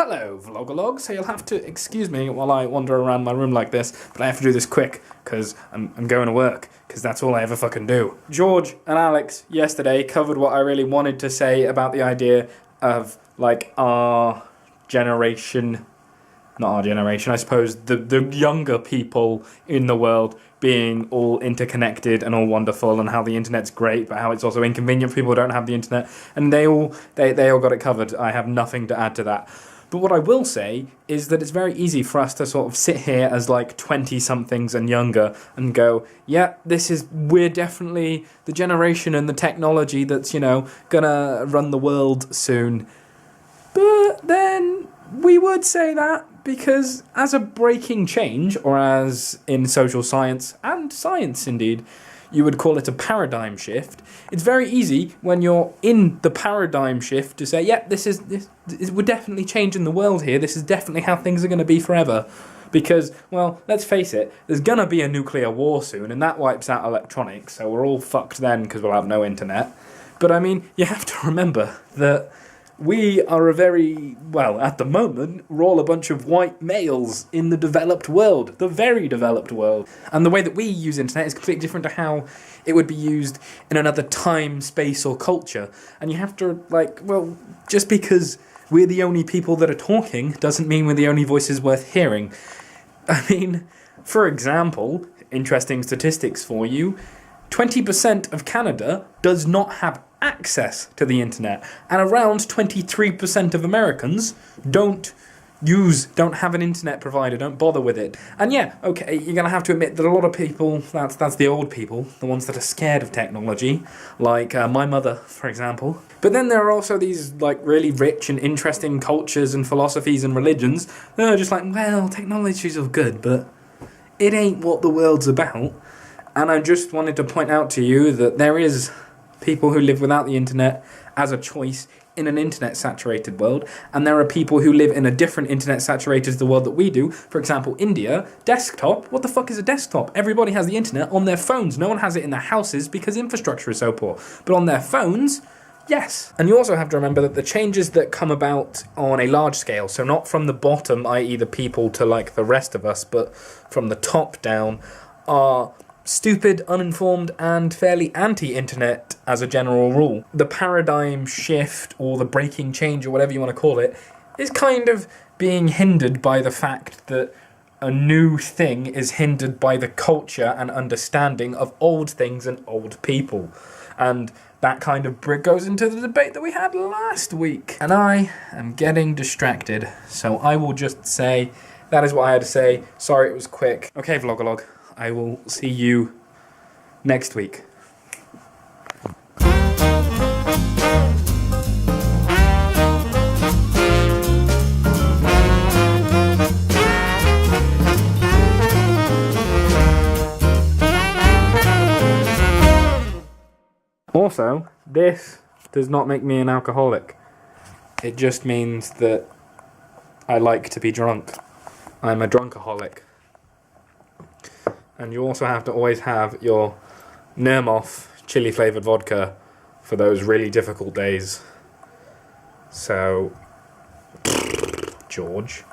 Hello, Vlogalogue. So you'll have to excuse me while I wander around my room like this, but I have to do this quick, because I'm going to work, because that's all I ever fucking do. George and Alex yesterday covered what I really wanted to say about the idea of, like, our generation, not our generation, I suppose, the younger people in the world being all interconnected and all wonderful, and how the internet's great, but how it's also inconvenient for people who don't have the internet, and they all got it covered. I have nothing to add to that. But what I will say is that it's very easy for us to sort of sit here as like 20-somethings and younger and go, yeah, we're definitely the generation and the technology that's, you know, gonna run the world soon. But then we would say that because as a breaking change, or as in social science, and science indeed, you would call it a paradigm shift. It's very easy when you're in the paradigm shift to say, yeah, we're definitely changing the world here. This is definitely how things are going to be forever. Because, well, let's face it, there's going to be a nuclear war soon, and that wipes out electronics, so we're all fucked then because we'll have no internet. But I mean, you have to remember that we are at the moment, we're all a bunch of white males in the developed world, the very developed world. And the way that we use internet is completely different to how it would be used in another time, space, or culture. And you have to, just because we're the only people that are talking doesn't mean we're the only voices worth hearing. I mean, for example, interesting statistics for you, 20% of Canada does not have access to the internet, and around 23% of Americans don't have an internet provider, don't bother with it. And yeah, okay, you're gonna have to admit that a lot of people, that's the old people, the ones that are scared of technology, like my mother, for example. But then there are also these like really rich and interesting cultures and philosophies and religions that are just like, well, technology's all good, but it ain't what the world's about. And I just wanted to point out to you that there is people who live without the internet as a choice in an internet-saturated world, and there are people who live in a different internet-saturated to the world that we do. For example, India, desktop. What the fuck is a desktop? Everybody has the internet on their phones. No one has it in their houses because infrastructure is so poor. But on their phones, yes. And you also have to remember that the changes that come about on a large scale, so not from the bottom, i.e. the people, to like the rest of us, but from the top down, are stupid, uninformed, and fairly anti-internet as a general rule. The paradigm shift, or the breaking change, or whatever you want to call it, is kind of being hindered by the fact that a new thing is hindered by the culture and understanding of old things and old people. And that kind of goes into the debate that we had last week. And I am getting distracted, so I will just say that is what I had to say. Sorry it was quick. Okay, Vlogalogue. I will see you next week. Also, this does not make me an alcoholic. It just means that I like to be drunk. I'm a drunkaholic. And you also have to always have your Nermoff chili-flavoured vodka for those really difficult days. So, George.